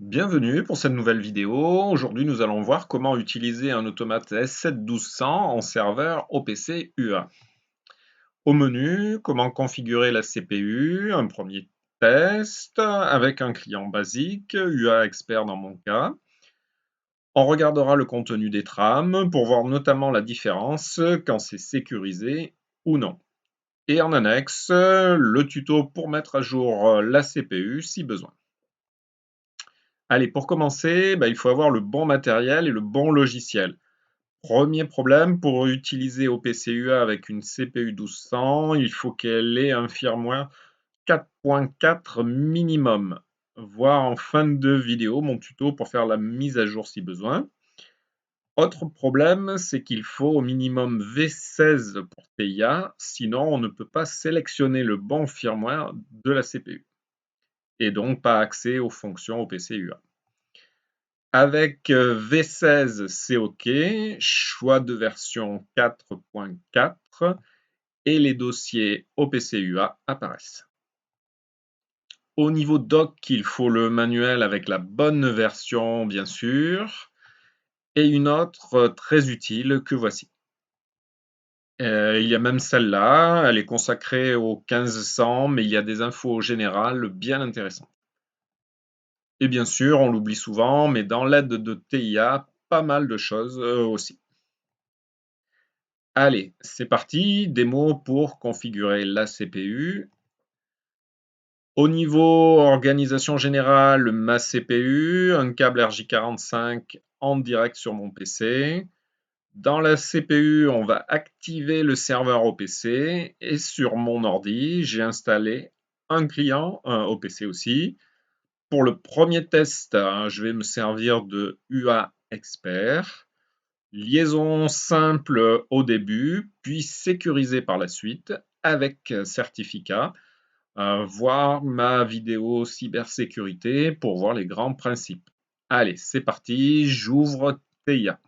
Bienvenue pour cette nouvelle vidéo. Aujourd'hui, nous allons voir comment utiliser un automate S7-1200 en serveur OPC UA. Au menu, comment configurer la CPU, un premier test avec un client basique, UA Expert dans mon cas. On regardera le contenu des trames pour voir notamment la différence quand c'est sécurisé ou non. Et en annexe, le tuto pour mettre à jour la CPU si besoin. Allez, pour commencer, il faut avoir le bon matériel et le bon logiciel. Premier problème, pour utiliser OPC-UA avec une CPU 1200, il faut qu'elle ait un firmware 4.4 minimum. Voir en fin de vidéo mon tuto pour faire la mise à jour si besoin. Autre problème, c'est qu'il faut au minimum V16 pour TIA, sinon on ne peut pas sélectionner le bon firmware de la CPU et donc pas accès aux fonctions OPC-UA. Avec V16, c'est OK. Choix de version 4.4 et les dossiers OPC-UA apparaissent. Au niveau doc, il faut le manuel avec la bonne version, bien sûr, et une autre très utile que voici. Il y a même celle-là, elle est consacrée au 1500, mais il y a des infos générales bien intéressantes. Et bien sûr, on l'oublie souvent, mais dans l'aide de TIA, pas mal de choses aussi. Allez, c'est parti, démo pour configurer la CPU. Au niveau organisation générale, ma CPU, un câble RJ45 en direct sur mon PC. Dans la CPU, on va activer le serveur OPC et sur mon ordi, j'ai installé un client, un OPC aussi. Pour le premier test, je vais me servir de UA Expert. Liaison simple au début, puis sécurisée par la suite avec certificat. Voir ma vidéo cybersécurité pour voir les grands principes. Allez, c'est parti, j'ouvre TIA.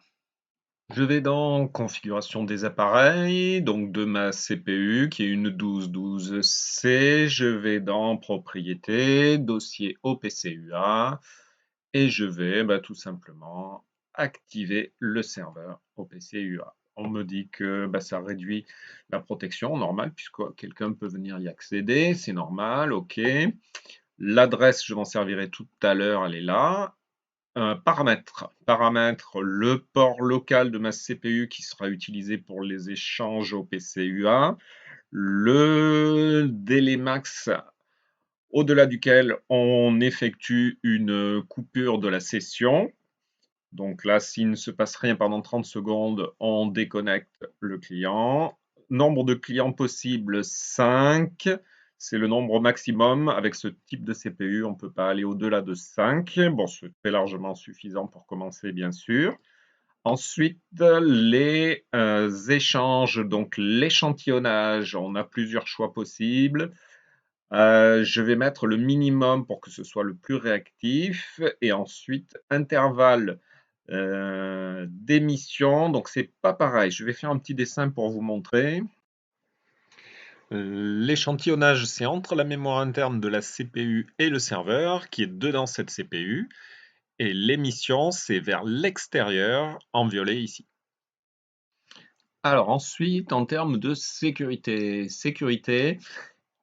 Je vais dans configuration des appareils, donc de ma CPU qui est une 1212C. Je vais dans propriétés, dossier OPC-UA et je vais tout simplement activer le serveur OPC-UA. On me dit que ça réduit la protection, normal, puisque quelqu'un peut venir y accéder, c'est normal, ok. L'adresse, je m'en servirai tout à l'heure, elle est là. Paramètres, le port local de ma CPU qui sera utilisé pour les échanges OPC-UA. Le délai max au-delà duquel on effectue une coupure de la session. Donc là, s'il ne se passe rien pendant 30 secondes, on déconnecte le client. Nombre de clients possible, 5. C'est le nombre maximum. Avec ce type de CPU, on ne peut pas aller au-delà de 5. Bon, c'est très largement suffisant pour commencer, bien sûr. Ensuite, les échanges, donc l'échantillonnage, on a plusieurs choix possibles. Je vais mettre le minimum pour que ce soit le plus réactif et ensuite intervalle d'émission. Donc c'est pas pareil. Je vais faire un petit dessin pour vous montrer. L'échantillonnage, c'est entre la mémoire interne de la CPU et le serveur qui est dedans cette CPU. Et l'émission, c'est vers l'extérieur en violet ici. Alors ensuite, en termes de sécurité,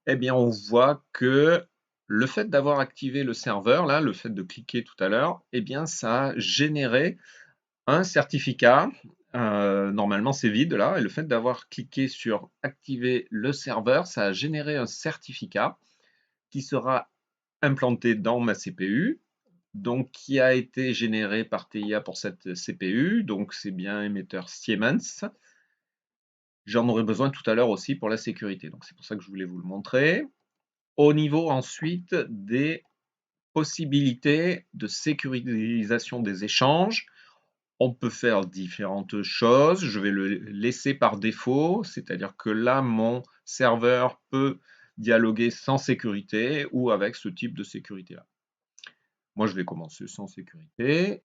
eh bien, on voit que le fait d'avoir activé le serveur, là, le fait de cliquer tout à l'heure, eh bien, ça a généré un certificat. Normalement, c'est vide là, et le fait d'avoir cliqué sur activer le serveur, ça a généré un certificat qui sera implanté dans ma CPU, donc qui a été généré par TIA pour cette CPU, donc c'est bien émetteur Siemens. J'en aurai besoin tout à l'heure aussi pour la sécurité, donc c'est pour ça que je voulais vous le montrer. Au niveau ensuite des possibilités de sécurisation des échanges, on peut faire différentes choses. Je vais le laisser par défaut, c'est-à-dire que là, mon serveur peut dialoguer sans sécurité ou avec ce type de sécurité-là. Moi, je vais commencer sans sécurité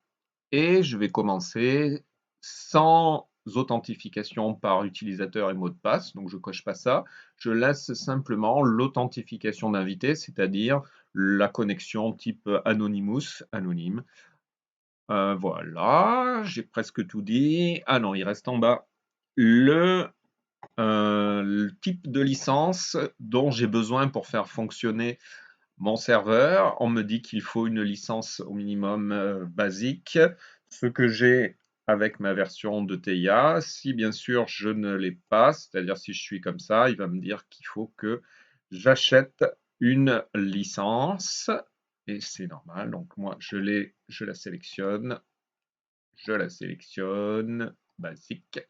et je vais commencer sans authentification par utilisateur et mot de passe, donc je ne coche pas ça. Je laisse simplement l'authentification d'invité, c'est-à-dire la connexion type Anonymous, anonyme. Voilà, j'ai presque tout dit. Ah non, il reste en bas le type de licence dont j'ai besoin pour faire fonctionner mon serveur. On me dit qu'il faut une licence au minimum basique, ce que j'ai avec ma version de TIA. Si bien sûr je ne l'ai pas, c'est-à-dire si je suis comme ça, il va me dire qu'il faut que j'achète une licence. Et c'est normal, donc moi je la sélectionne, basique.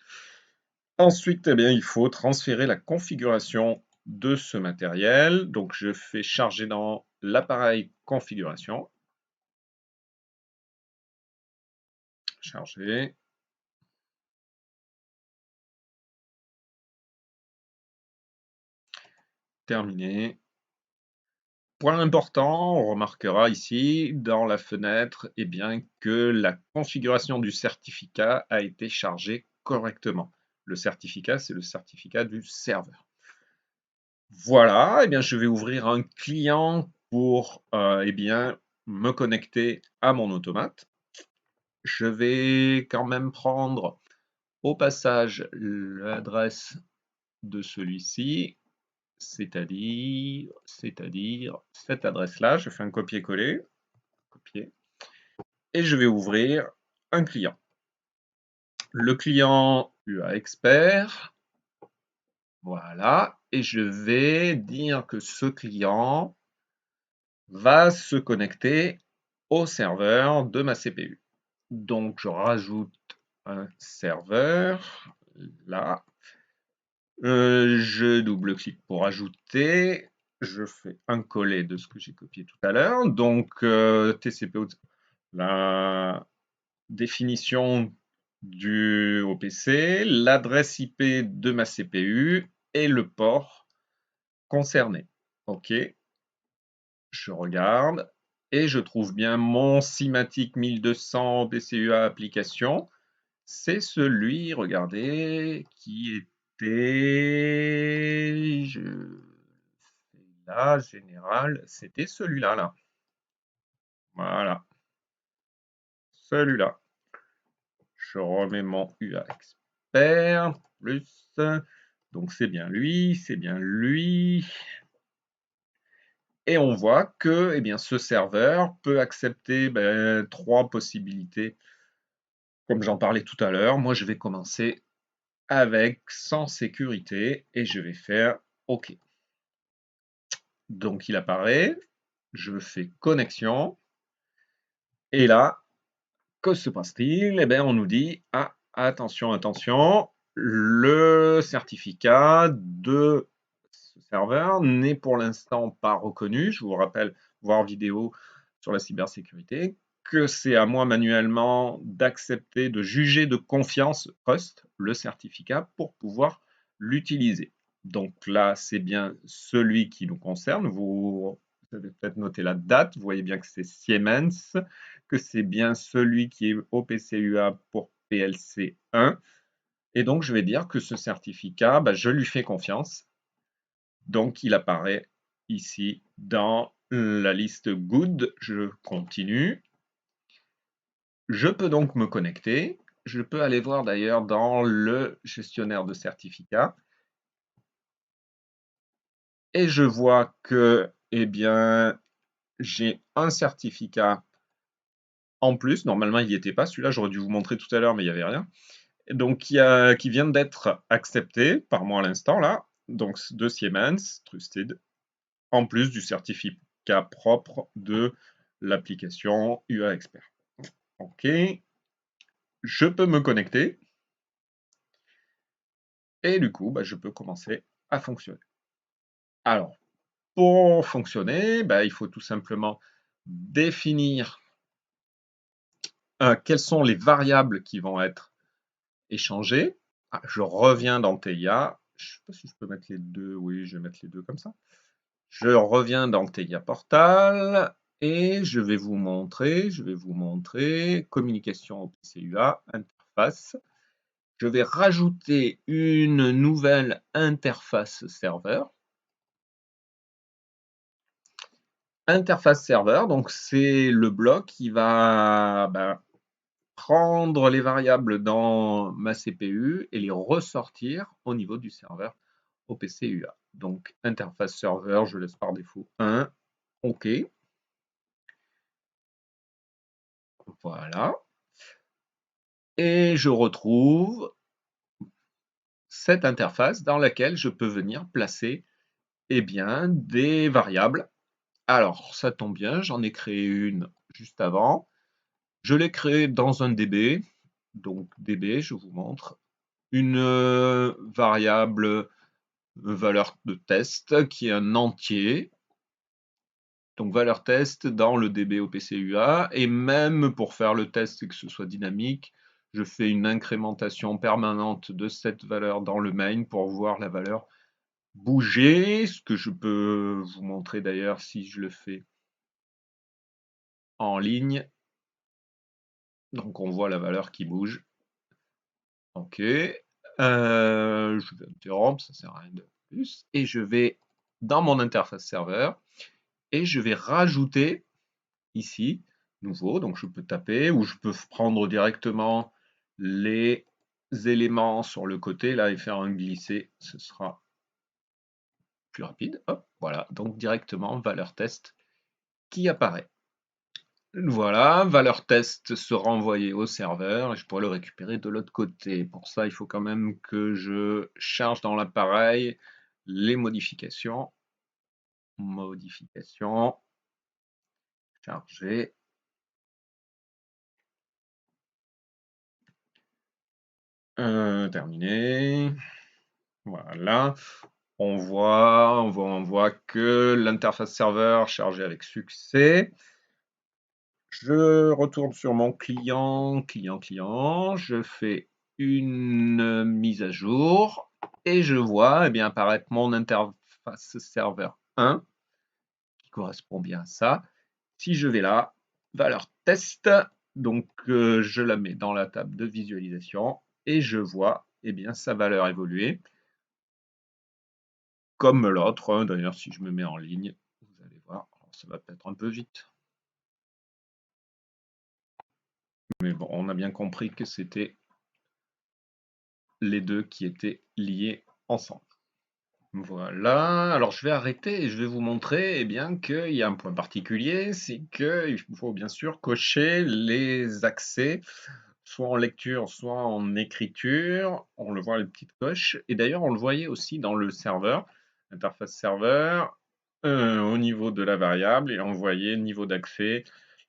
Ensuite, eh bien, il faut transférer la configuration de ce matériel. Donc, je fais charger dans l'appareil configuration. Charger. Terminé. Point important, on remarquera ici dans la fenêtre eh bien, que la configuration du certificat a été chargée correctement. Le certificat, c'est le certificat du serveur. Voilà, eh bien, je vais ouvrir un client pour eh bien, me connecter à mon automate. Je vais quand même prendre au passage l'adresse de celui-ci, c'est-à-dire cette adresse-là. Je fais un copier-coller, copier, et je vais ouvrir un client. Le client UA Expert, voilà, et je vais dire que ce client va se connecter au serveur de ma CPU. Donc, je rajoute un serveur, là. Je double-clique pour ajouter. Je fais un coller de ce que j'ai copié tout à l'heure. Donc, TCP, la définition du OPC, l'adresse IP de ma CPU et le port concerné. OK. Je regarde et je trouve bien mon Simatic 1200 BCUA application. C'est celui, regardez, qui était là, général, c'était celui-là, là. Voilà, celui-là. Je remets mon UA expert, plus, donc c'est bien lui, c'est bien lui. Et on voit que eh bien, ce serveur peut accepter trois possibilités, comme j'en parlais tout à l'heure. Moi, je vais commencer avec sans sécurité et je vais faire OK. Donc il apparaît, je fais connexion et là, que se passe-t-il? Eh bien, on nous dit ah, attention, attention, le certificat de ce serveur n'est pour l'instant pas reconnu. Je vous rappelle, voir vidéo sur la cybersécurité, que c'est à moi manuellement d'accepter, de juger de confiance Trust, le certificat, pour pouvoir l'utiliser. Donc là, c'est bien celui qui nous concerne. Vous avez peut-être noté la date. Vous voyez bien que c'est Siemens, que c'est bien celui qui est OPCUA pour PLC 1. Et donc, je vais dire que ce certificat, je lui fais confiance. Donc, il apparaît ici dans la liste Good. Je continue. Je peux donc me connecter. Je peux aller voir d'ailleurs dans le gestionnaire de certificats. Et je vois que, eh bien, j'ai un certificat en plus. Normalement, il n'y était pas. Celui-là, j'aurais dû vous montrer tout à l'heure, mais il n'y avait rien. Donc, qui vient d'être accepté par moi à l'instant, là. Donc, de Siemens, Trusted, en plus du certificat propre de l'application UA Expert. OK. Je peux me connecter. Et du coup, je peux commencer à fonctionner. Alors, pour fonctionner, il faut tout simplement définir quelles sont les variables qui vont être échangées. Ah, je reviens dans TIA. Je ne sais pas si je peux mettre les deux. Oui, je vais mettre les deux comme ça. Je reviens dans TIA Portal et je vais vous montrer communication OPC-UA, interface. Je vais rajouter une nouvelle interface serveur. Interface serveur, donc c'est le bloc qui va prendre les variables dans ma CPU et les ressortir au niveau du serveur OPC UA. Donc interface serveur, je laisse par défaut 1. OK. Voilà. Et je retrouve cette interface dans laquelle je peux venir placer des variables. Alors, ça tombe bien, j'en ai créé une juste avant. Je l'ai créée dans un DB. Donc, DB, je vous montre. Une variable valeur de test qui est un entier. Donc, valeur test dans le DB OPC-UA. Et même pour faire le test et que ce soit dynamique, je fais une incrémentation permanente de cette valeur dans le main pour voir la valeur bouger, ce que je peux vous montrer d'ailleurs si je le fais en ligne. Donc on voit la valeur qui bouge. OK. Je vais interrompre, ça sert à rien de plus. Et je vais dans mon interface serveur et je vais rajouter ici, nouveau, donc je peux taper ou je peux prendre directement les éléments sur le côté là et faire un glisser, ce sera plus rapide. Hop, voilà, donc directement valeur test qui apparaît. Voilà, valeur test sera envoyée au serveur et je pourrai le récupérer de l'autre côté. Pour ça, il faut quand même que je charge dans l'appareil les modifications. Modifications, charger. Terminé. Voilà. On voit que l'interface serveur chargée avec succès. Je retourne sur mon client, je fais une mise à jour et je vois apparaître mon interface serveur 1 qui correspond bien à ça. Si je vais là, valeur test, donc je la mets dans la table de visualisation et je vois sa valeur évoluer comme l'autre. D'ailleurs, si je me mets en ligne, vous allez voir, alors, ça va peut-être un peu vite. Mais bon, on a bien compris que c'était les deux qui étaient liés ensemble. Voilà, alors je vais arrêter et je vais vous montrer qu'il y a un point particulier, c'est qu'il faut bien sûr cocher les accès, soit en lecture, soit en écriture. On le voit les petites coches. Et d'ailleurs, on le voyait aussi dans le serveur, interface serveur, au niveau de la variable, et on voyait niveau d'accès,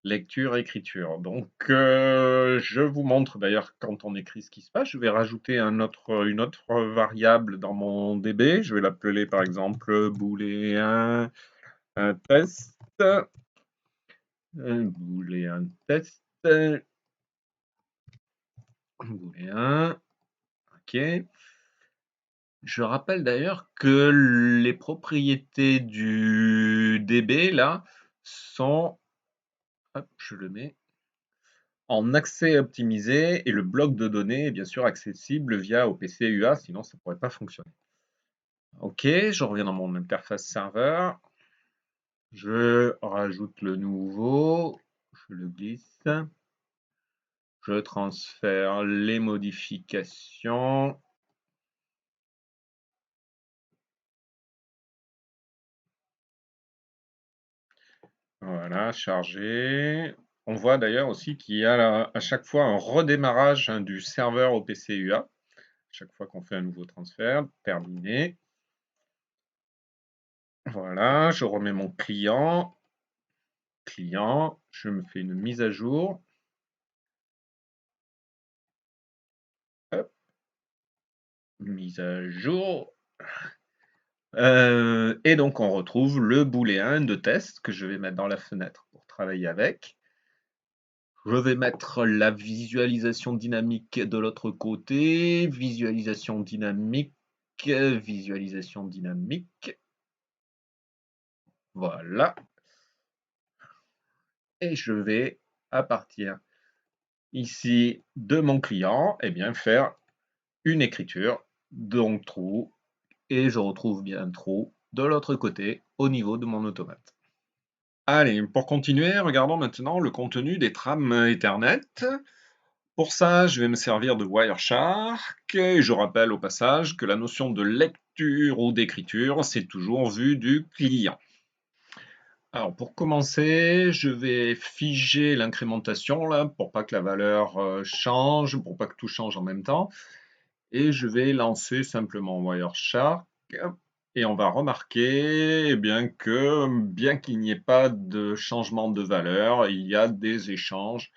lecture, écriture. Donc, je vous montre d'ailleurs quand on écrit ce qui se passe. Je vais rajouter une autre variable dans mon DB. Je vais l'appeler par exemple booléen test. Booléen test. Booléen. OK. Je rappelle d'ailleurs que les propriétés du DB là sont, hop, je le mets en accès optimisé et le bloc de données est bien sûr accessible via OPC UA, sinon ça ne pourrait pas fonctionner. OK, je reviens dans mon interface serveur. Je rajoute le nouveau, je le glisse. Je transfère les modifications. Voilà, chargé. On voit d'ailleurs aussi qu'il y a à chaque fois un redémarrage du serveur OPC UA. Chaque fois qu'on fait un nouveau transfert, terminé. Voilà, je remets mon client. Je me fais une mise à jour. Hop, mise à jour. Et donc on retrouve le booléen de test que je vais mettre dans la fenêtre pour travailler avec. Je vais mettre la visualisation dynamique de l'autre côté. Visualisation dynamique. Visualisation dynamique. Voilà. Et je vais, à partir ici de mon client, faire une écriture, donc true, et je retrouve bien true de l'autre côté au niveau de mon automate. Allez, pour continuer, regardons maintenant le contenu des trames Ethernet. Pour ça, je vais me servir de Wireshark et je rappelle au passage que la notion de lecture ou d'écriture, c'est toujours vu du client. Alors pour commencer, je vais figer l'incrémentation là pour pas que la valeur change, pour pas que tout change en même temps. Et je vais lancer simplement Wireshark et on va remarquer bien qu'il n'y ait pas de changement de valeur, il y a des échanges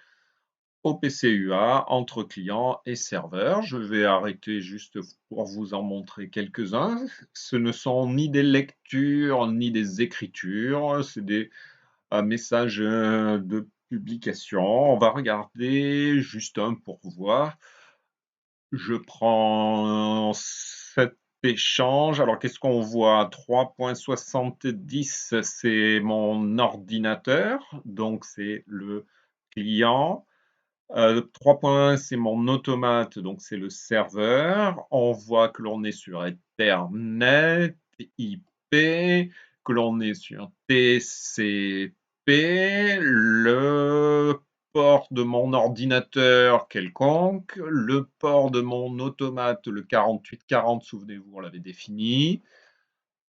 OPC-UA entre client et serveur. Je vais arrêter juste pour vous en montrer quelques-uns. Ce ne sont ni des lectures ni des écritures, c'est des messages de publication. On va regarder juste un pour voir. Je prends cet échange. Alors, qu'est-ce qu'on voit? 3.70, c'est mon ordinateur, donc c'est le client. 3 c'est mon automate, donc c'est le serveur. On voit que l'on est sur Ethernet, IP, que l'on est sur TCP, le port de mon ordinateur quelconque, le port de mon automate, le 4840, souvenez-vous, on l'avait défini.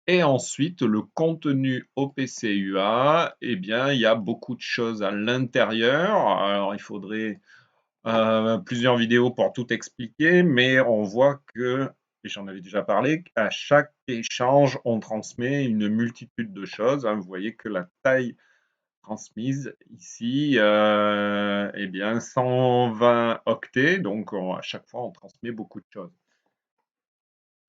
Et ensuite, le contenu OPC-UA, eh bien, il y a beaucoup de choses à l'intérieur. Alors, il faudrait plusieurs vidéos pour tout expliquer, mais on voit que, et j'en avais déjà parlé, à chaque échange, on transmet une multitude de choses, hein. Vous voyez que la taille transmise ici, eh bien 120 octets, donc à chaque fois, on transmet beaucoup de choses.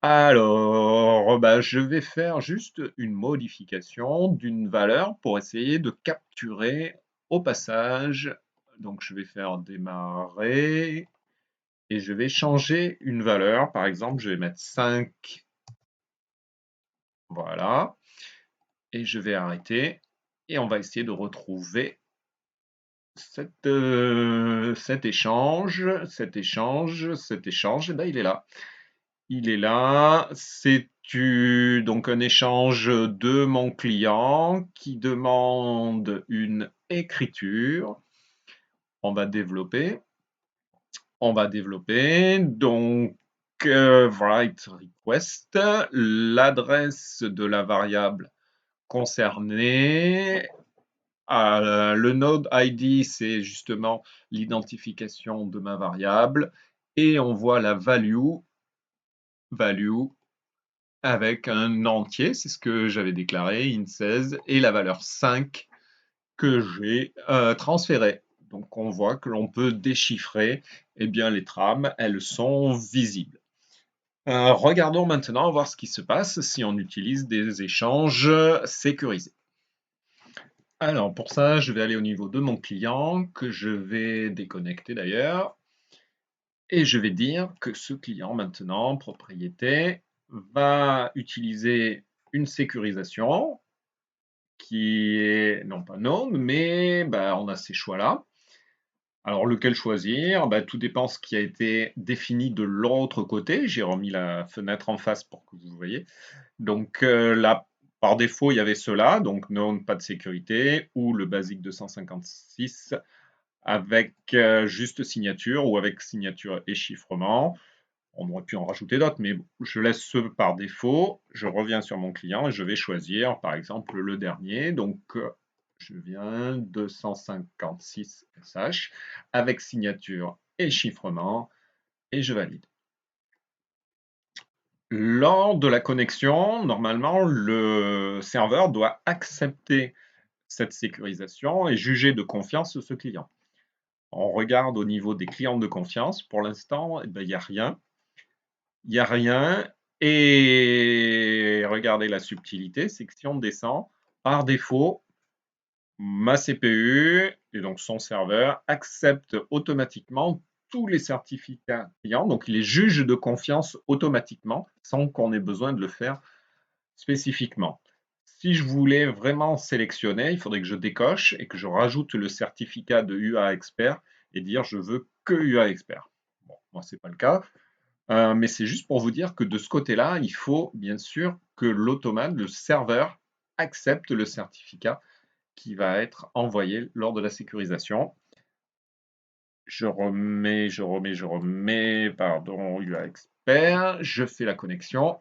Alors, bah, je vais faire juste une modification d'une valeur pour essayer de capturer au passage. Donc, je vais faire démarrer et je vais changer une valeur. Par exemple, je vais mettre 5. Voilà. Et je vais arrêter. Et on va essayer de retrouver cet échange. Et ben, il est là. Il est là. C'est donc un échange de mon client qui demande une écriture. On va développer. Donc, write request, l'adresse de la variable concernée. Le node ID, c'est justement l'identification de ma variable. Et on voit la value avec un entier, c'est ce que j'avais déclaré, int16, et la valeur 5 que j'ai transférée. Donc on voit que l'on peut déchiffrer bien, les trames, elles sont visibles. Regardons maintenant voir ce qui se passe si on utilise des échanges sécurisés. Alors pour ça, je vais aller au niveau de mon client, que je vais déconnecter d'ailleurs. Et je vais dire que ce client maintenant, propriété, va utiliser une sécurisation qui est non pas non, mais on a ces choix-là. Alors lequel choisir? Tout dépend ce qui a été défini de l'autre côté. J'ai remis la fenêtre en face pour que vous voyez. Donc là, par défaut, il y avait cela, donc non, pas de sécurité, ou le basique 256 avec juste signature ou avec signature et chiffrement. On aurait pu en rajouter d'autres, mais je laisse ceux par défaut. Je reviens sur mon client et je vais choisir, par exemple, le dernier. Donc, je viens 256 SH avec signature et chiffrement et je valide. Lors de la connexion, normalement, le serveur doit accepter cette sécurisation et juger de confiance ce client. On regarde au niveau des clients de confiance. Pour l'instant, il n'y a rien. Il n'y a rien. Et regardez la subtilité, c'est que si on descend, par défaut, ma CPU, et donc son serveur, accepte automatiquement tous les certificats clients. Donc, il les juge de confiance automatiquement, sans qu'on ait besoin de le faire spécifiquement. Si je voulais vraiment sélectionner, il faudrait que je décoche et que je rajoute le certificat de UA Expert et dire je veux que UA Expert. Bon, moi, ce n'est pas le cas. Mais c'est juste pour vous dire que de ce côté-là, il faut bien sûr que l'automate, le serveur, accepte le certificat qui va être envoyé lors de la sécurisation. Je remets, pardon, UA Expert, je fais la connexion.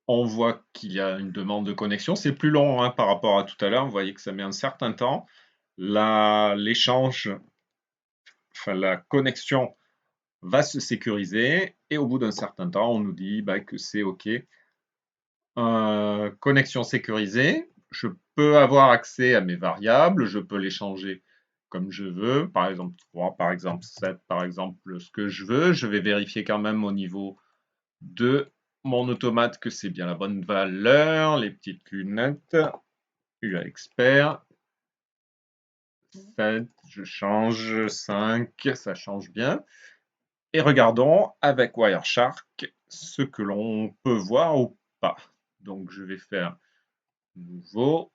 On voit qu'il y a une demande de connexion. C'est plus long hein, par rapport à tout à l'heure. Vous voyez que ça met un certain temps. L'échange, enfin la connexion va se sécuriser et au bout d'un certain temps, on nous dit bah, que c'est OK. Connexion sécurisée, je peux avoir accès à mes variables, je peux les changer comme je veux, par exemple 3, par exemple 7, par exemple ce que je veux. Je vais vérifier quand même au niveau de mon automate que c'est bien la bonne valeur, les petites lunettes, UA Expert, 7, je change 5, ça change bien. Et regardons avec Wireshark ce que l'on peut voir ou pas. Donc je vais faire nouveau.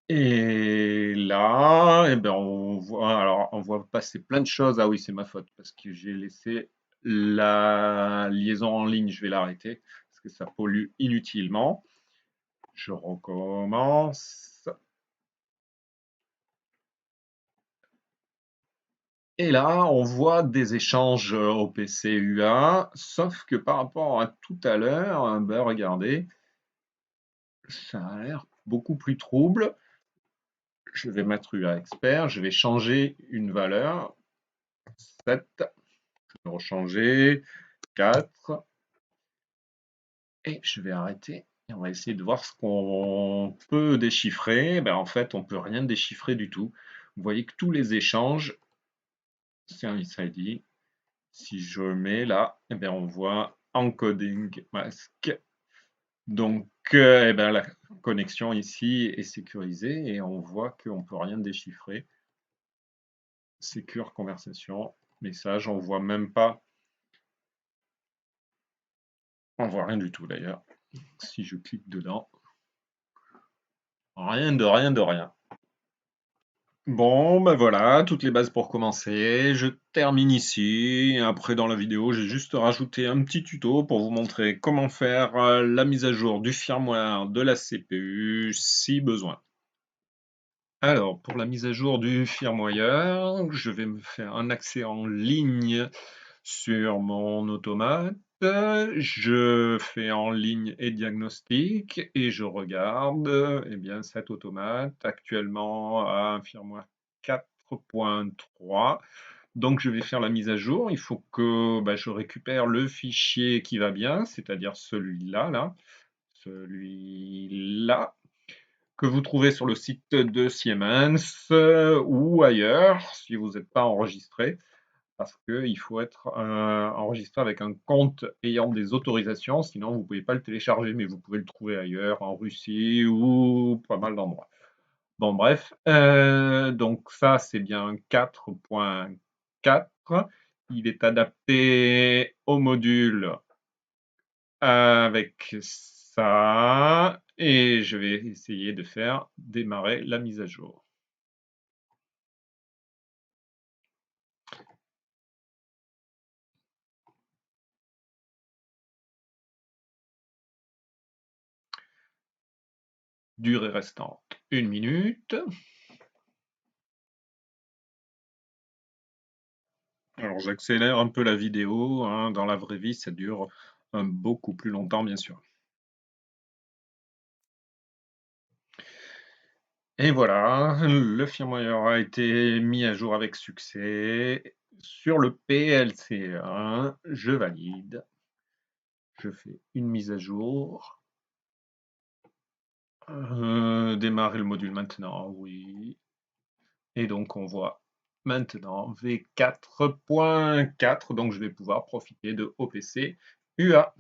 Et là, eh ben, on voit passer plein de choses. Ah oui, c'est ma faute parce que j'ai laissé la liaison en ligne. Je vais l'arrêter parce que ça pollue inutilement. Je recommence. Et là, on voit des échanges au PC UA, sauf que par rapport à tout à l'heure, ben regardez, ça a l'air beaucoup plus trouble. Je vais mettre UA Expert, je vais changer une valeur, 7, je vais rechanger, 4, et je vais arrêter. Et on va essayer de voir ce qu'on peut déchiffrer. Ben, en fait, on peut rien déchiffrer du tout. Vous voyez que tous les échanges, c'est un ID. Si je mets là, eh bien, on voit encoding mask. Donc, eh ben, la connexion ici est sécurisée et on voit qu'on ne peut rien déchiffrer. Secure conversation, message, on voit même pas. On voit rien du tout d'ailleurs. Si je clique dedans, rien de rien de rien. Bon, ben voilà, toutes les bases pour commencer. Je termine ici. Après, dans la vidéo, j'ai juste rajouté un petit tuto pour vous montrer comment faire la mise à jour du firmware de la CPU si besoin. Alors, pour la mise à jour du firmware, je vais me faire un accès en ligne sur mon automate. Je fais en ligne et diagnostic et je regarde eh bien, cet automate actuellement à un firmware 4.3. Donc je vais faire la mise à jour. Il faut que bah, je récupère le fichier qui va bien, c'est-à-dire celui-là, celui-là, que vous trouvez sur le site de Siemens ou ailleurs si vous n'êtes pas enregistré parce qu'il faut être enregistré avec un compte ayant des autorisations, sinon vous ne pouvez pas le télécharger, mais vous pouvez le trouver ailleurs, en Russie ou pas mal d'endroits. Bon, bref, donc ça c'est bien 4.4. Il est adapté au module avec ça, et je vais essayer de faire démarrer la mise à jour. Durée restante 1 minute. Alors j'accélère un peu la vidéo, hein. Dans la vraie vie ça dure beaucoup plus longtemps bien sûr. Et voilà, le firmware a été mis à jour avec succès. Sur le PLC1, je valide. Je fais une mise à jour. Démarrer le module maintenant, oui. Et donc on voit maintenant V4.4, donc je vais pouvoir profiter de OPC UA.